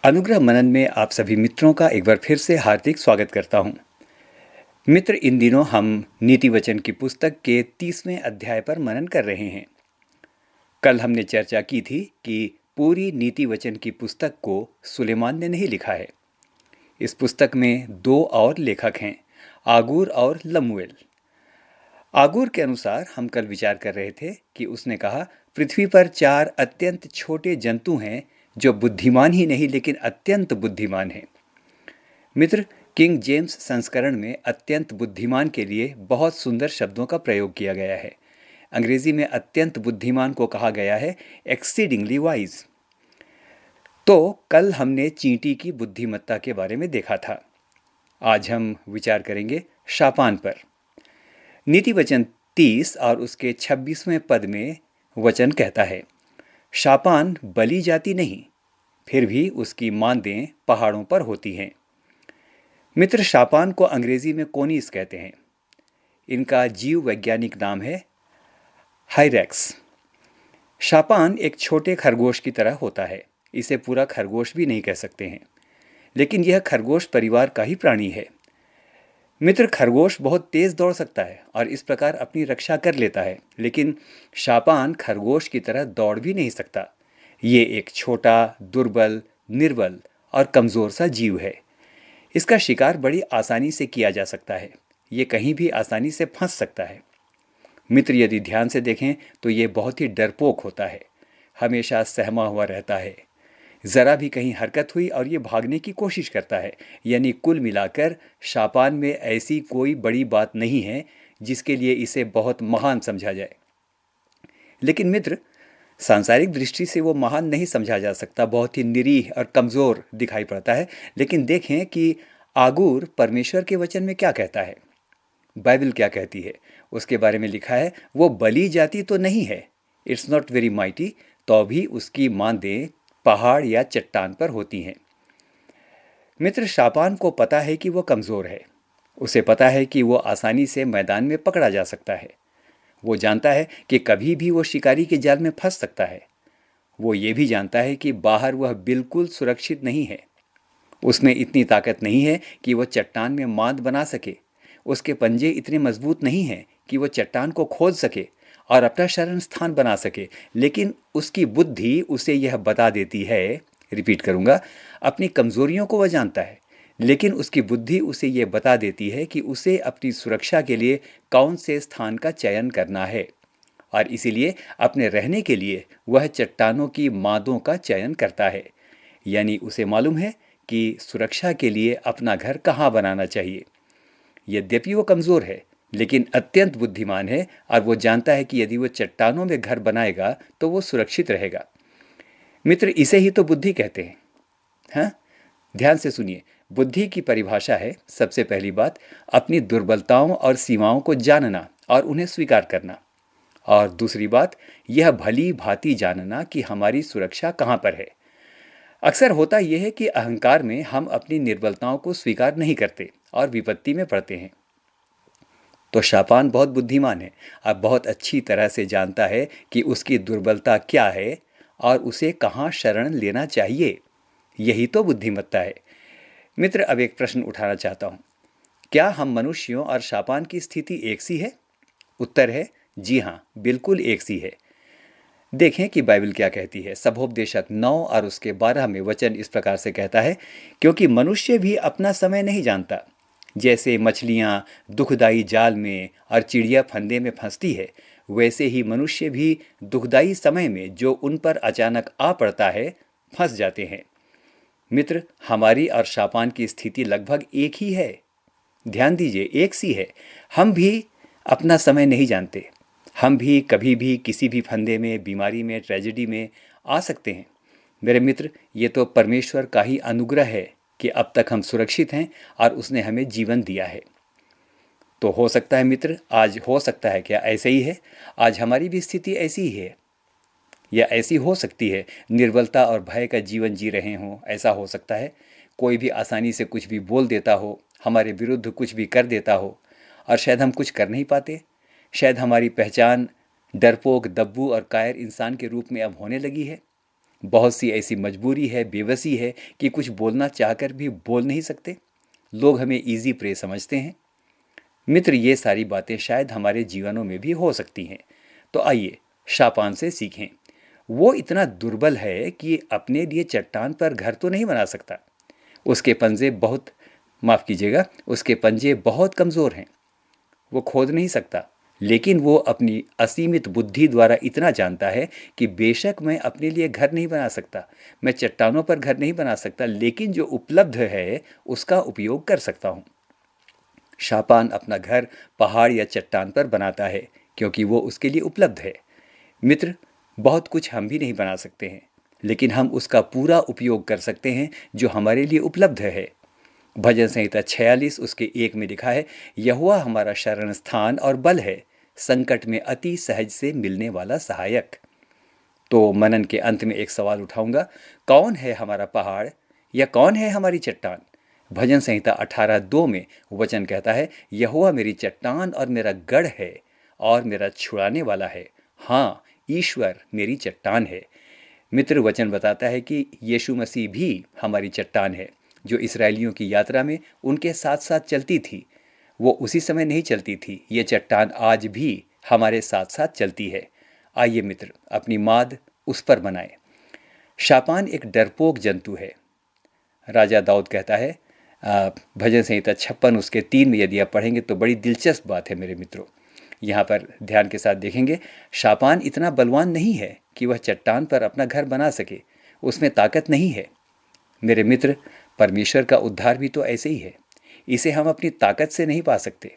अनुग्रह मनन में आप सभी मित्रों का एक बार फिर से हार्दिक स्वागत करता हूं। मित्र, इन दिनों हम नीति वचन की पुस्तक के 30वें अध्याय पर मनन कर रहे हैं। कल हमने चर्चा की थी कि पूरी नीति वचन की पुस्तक को सुलेमान ने नहीं लिखा है। इस पुस्तक में दो और लेखक हैं, आगूर और लमुएल। आगूर के अनुसार हम कल विचार कर रहे थे कि उसने कहा, पृथ्वी पर 4 अत्यंत छोटे जंतु हैं जो बुद्धिमान ही नहीं लेकिन अत्यंत बुद्धिमान हैं। मित्र, किंग जेम्स संस्करण में अत्यंत बुद्धिमान के लिए बहुत सुंदर शब्दों का प्रयोग किया गया है। अंग्रेजी में अत्यंत बुद्धिमान को कहा गया है एक्सीडिंगली वाइज। तो कल हमने चींटी की बुद्धिमत्ता के बारे में देखा था। आज हम विचार करेंगे शापान पर। नीति वचन 30 और उसके 26वें पद में वचन कहता है, शापान बली जाती नहीं, फिर भी उसकी मांदें पहाड़ों पर होती हैं। मित्र, शापान को अंग्रेजी में कोनीस कहते हैं। इनका जीव वैज्ञानिक नाम है हाइरेक्स। शापान एक छोटे खरगोश की तरह होता है। इसे पूरा खरगोश भी नहीं कह सकते हैं, लेकिन यह खरगोश परिवार का ही प्राणी है। मित्र, खरगोश बहुत तेज दौड़ सकता है और इस प्रकार अपनी रक्षा कर लेता है, लेकिन शापान खरगोश की तरह दौड़ भी नहीं सकता। ये एक छोटा, दुर्बल, निर्बल और कमजोर सा जीव है। इसका शिकार बड़ी आसानी से किया जा सकता है। ये कहीं भी आसानी से फंस सकता है। मित्र, यदि ध्यान से देखें तो ये बहुत ही डरपोक होता है। हमेशा सहमा हुआ रहता है। ज़रा भी कहीं हरकत हुई और ये भागने की कोशिश करता है। यानी कुल मिलाकर शापान में ऐसी कोई बड़ी बात नहीं है जिसके लिए इसे बहुत महान समझा जाए। लेकिन मित्र, सांसारिक दृष्टि से वो महान नहीं समझा जा सकता, बहुत ही निरीह और कमज़ोर दिखाई पड़ता है। लेकिन देखें कि आगूर परमेश्वर के वचन में क्या कहता है। बाइबल क्या कहती है उसके बारे में लिखा है, वो बली जाती तो नहीं है, इट्स नॉट वेरी माइटी, तो भी उसकी मांदें पहाड़ या चट्टान पर होती हैं। मित्र, शापान को पता है कि वो कमज़ोर है। उसे पता है कि वो आसानी से मैदान में पकड़ा जा सकता है। वो जानता है कि कभी भी वो शिकारी के जाल में फंस सकता है। वो ये भी जानता है कि बाहर वह बिल्कुल सुरक्षित नहीं है। उसमें इतनी ताकत नहीं है कि वो चट्टान में मांद बना सके। उसके पंजे इतने मजबूत नहीं हैं कि वो चट्टान को खोद सके और अपना शरण स्थान बना सके। लेकिन उसकी बुद्धि उसे यह बता देती है, रिपीट करूंगा, अपनी कमजोरियों को वह जानता है, लेकिन उसकी बुद्धि उसे यह बता देती है कि उसे अपनी सुरक्षा के लिए कौन से स्थान का चयन करना है। और इसीलिए अपने रहने के लिए वह चट्टानों की मादों का चयन करता है। यानी उसे मालूम है कि सुरक्षा के लिए अपना घर कहाँ बनाना चाहिए। यद्यपि वो कमज़ोर है, लेकिन अत्यंत बुद्धिमान है और वो जानता है कि यदि वो चट्टानों में घर बनाएगा तो वो सुरक्षित रहेगा। मित्र, इसे ही तो बुद्धि कहते हैं। हाँ, ध्यान से सुनिए। बुद्धि की परिभाषा है, सबसे पहली बात, अपनी दुर्बलताओं और सीमाओं को जानना और उन्हें स्वीकार करना। और दूसरी बात, यह भली भांति जानना कि हमारी सुरक्षा कहाँ पर है। अक्सर होता यह है कि अहंकार में हम अपनी निर्बलताओं को स्वीकार नहीं करते और विपत्ति में पड़ते हैं। तो शापान बहुत बुद्धिमान है और बहुत अच्छी तरह से जानता है कि उसकी दुर्बलता क्या है और उसे कहाँ शरण लेना चाहिए। यही तो बुद्धिमत्ता है। मित्र, अब एक प्रश्न उठाना चाहता हूँ। क्या हम मनुष्यों और शापान की स्थिति एक सी है? उत्तर है जी हाँ, बिल्कुल एक सी है। देखें कि बाइबल क्या कहती है। सबोपदेशक 9 और उसके 12 में वचन इस प्रकार से कहता है, क्योंकि मनुष्य भी अपना समय नहीं जानता। जैसे मछलियाँ दुखदाई जाल में और चिड़िया फंदे में फंसती है, वैसे ही मनुष्य भी दुखदाई समय में जो उन पर अचानक आ पड़ता है फंस जाते हैं। मित्र, हमारी और शापान की स्थिति लगभग एक ही है। ध्यान दीजिए, एक सी है। हम भी अपना समय नहीं जानते। हम भी कभी भी किसी भी फंदे में, बीमारी में, ट्रेजेडी में आ सकते हैं। मेरे मित्र, ये तो परमेश्वर का ही अनुग्रह है कि अब तक हम सुरक्षित हैं और उसने हमें जीवन दिया है। तो हो सकता है मित्र, आज हो सकता है क्या ऐसे ही है, आज हमारी भी स्थिति ऐसी ही है या ऐसी हो सकती है, निर्बलता और भय का जीवन जी रहे हों। ऐसा हो सकता है कोई भी आसानी से कुछ भी बोल देता हो, हमारे विरुद्ध कुछ भी कर देता हो और शायद हम कुछ कर नहीं पाते। शायद हमारी पहचान डरपोक, दब्बू और कायर इंसान के रूप में अब होने लगी है। बहुत सी ऐसी मजबूरी है, बेबसी है कि कुछ बोलना चाहकर भी बोल नहीं सकते। लोग हमें इजी प्रे समझते हैं। मित्र, ये सारी बातें शायद हमारे जीवनों में भी हो सकती हैं। तो आइए शापान से सीखें। वो इतना दुर्बल है कि अपने लिए चट्टान पर घर तो नहीं बना सकता। उसके पंजे बहुत माफ़ कीजिएगा, उसके पंजे बहुत कमज़ोर हैं। वो खोद नहीं सकता, लेकिन वो अपनी असीमित बुद्धि द्वारा इतना जानता है कि बेशक मैं अपने लिए घर नहीं बना सकता, मैं चट्टानों पर घर नहीं बना सकता, लेकिन जो उपलब्ध है उसका उपयोग कर सकता हूँ। शापान अपना घर पहाड़ या चट्टान पर बनाता है क्योंकि वो उसके लिए उपलब्ध है। मित्र, बहुत कुछ हम भी नहीं बना सकते हैं, लेकिन हम उसका पूरा उपयोग कर सकते हैं जो हमारे लिए उपलब्ध है। भजन संहिता 46 उसके 1 में लिखा है, यहोवा हमारा शरण स्थान और बल है, संकट में अति सहज से मिलने वाला सहायक। तो मनन के अंत में एक सवाल उठाऊंगा, कौन है हमारा पहाड़ या कौन है हमारी चट्टान? भजन संहिता 18:2 में वचन कहता है, यहोवा मेरी चट्टान और मेरा गढ़ है और मेरा छुड़ाने वाला है, हाँ ईश्वर मेरी चट्टान है। मित्र, वचन बताता है कि यीशु मसीह भी हमारी चट्टान है, जो इसराइलियों की यात्रा में उनके साथ साथ चलती थी। वो उसी समय नहीं चलती थी, ये चट्टान आज भी हमारे साथ साथ चलती है। आइए मित्र, अपनी माद उस पर बनाएं। शापान एक डरपोक जंतु है। राजा दाऊद कहता है, भजन संहिता 56 उसके 3 में यदि आप पढ़ेंगे तो बड़ी दिलचस्प बात है मेरे मित्रों। यहाँ पर ध्यान के साथ देखेंगे, शापान इतना बलवान नहीं है कि वह चट्टान पर अपना घर बना सके, उसमें ताकत नहीं है। मेरे मित्र, परमेश्वर का उद्धार भी तो ऐसे ही है। इसे हम अपनी ताकत से नहीं पा सकते,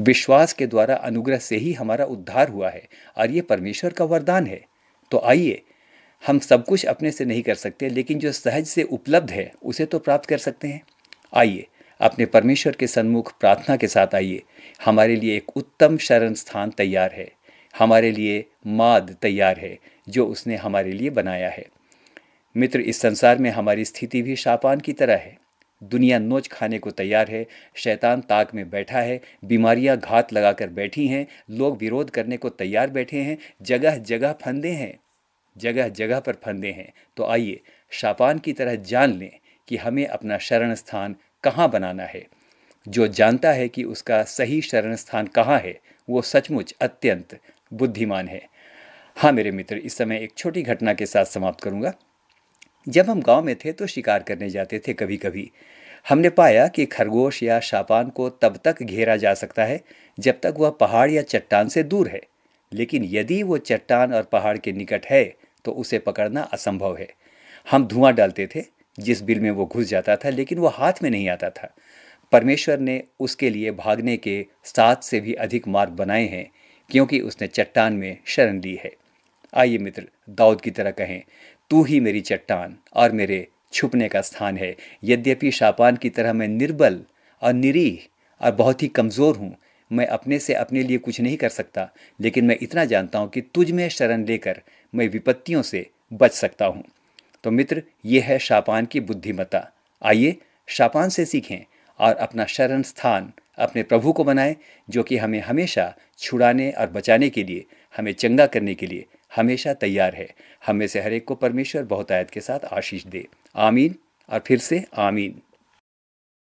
विश्वास के द्वारा अनुग्रह से ही हमारा उद्धार हुआ है और ये परमेश्वर का वरदान है। तो आइए, हम सब कुछ अपने से नहीं कर सकते, लेकिन जो सहज से उपलब्ध है उसे तो प्राप्त कर सकते हैं। आइए अपने परमेश्वर के सन्मुख प्रार्थना के साथ आइए। हमारे लिए एक उत्तम शरण स्थान तैयार है, हमारे लिए माद तैयार है जो उसने हमारे लिए बनाया है। मित्र, इस संसार में हमारी स्थिति भी शापान की तरह है। दुनिया नोच खाने को तैयार है, शैतान ताक में बैठा है, बीमारियां घात लगाकर बैठी हैं, लोग विरोध करने को तैयार बैठे हैं, जगह जगह फंदे हैं, जगह जगह पर फंदे हैं। तो आइए शापान की तरह जान लें कि हमें अपना शरण स्थान कहाँ बनाना है। जो जानता है कि उसका सही शरण स्थान कहाँ है, वो सचमुच अत्यंत बुद्धिमान है। हाँ मेरे मित्र, इस समय एक छोटी घटना के साथ समाप्त करूँगा। जब हम गांव में थे तो शिकार करने जाते थे। कभी कभी हमने पाया कि खरगोश या शापान को तब तक घेरा जा सकता है जब तक वह पहाड़ या चट्टान से दूर है, लेकिन यदि वो चट्टान और पहाड़ के निकट है तो उसे पकड़ना असंभव है। हम धुआं डालते थे, जिस बिल में वो घुस जाता था, लेकिन वो हाथ में नहीं आता था। परमेश्वर ने उसके लिए भागने के 7 से भी अधिक मार्ग बनाए हैं, क्योंकि उसने चट्टान में शरण ली है। आइए मित्र, दाऊद की तरह कहें, तू ही मेरी चट्टान और मेरे छुपने का स्थान है। यद्यपि शापान की तरह मैं निर्बल और निरीह और बहुत ही कमज़ोर हूँ, मैं अपने से अपने लिए कुछ नहीं कर सकता, लेकिन मैं इतना जानता हूँ कि तुझ में शरण लेकर मैं विपत्तियों से बच सकता हूँ। तो मित्र, ये है शापान की बुद्धिमत्ता। आइए शापान से सीखें और अपना शरण स्थान अपने प्रभु को बनाएं, जो कि हमें हमेशा छुड़ाने और बचाने के लिए, हमें चंगा करने के लिए हमेशा तैयार है। हम में से हर एक को परमेश्वर बहुतायत के साथ आशीष दे। आमीन और फिर से आमीन।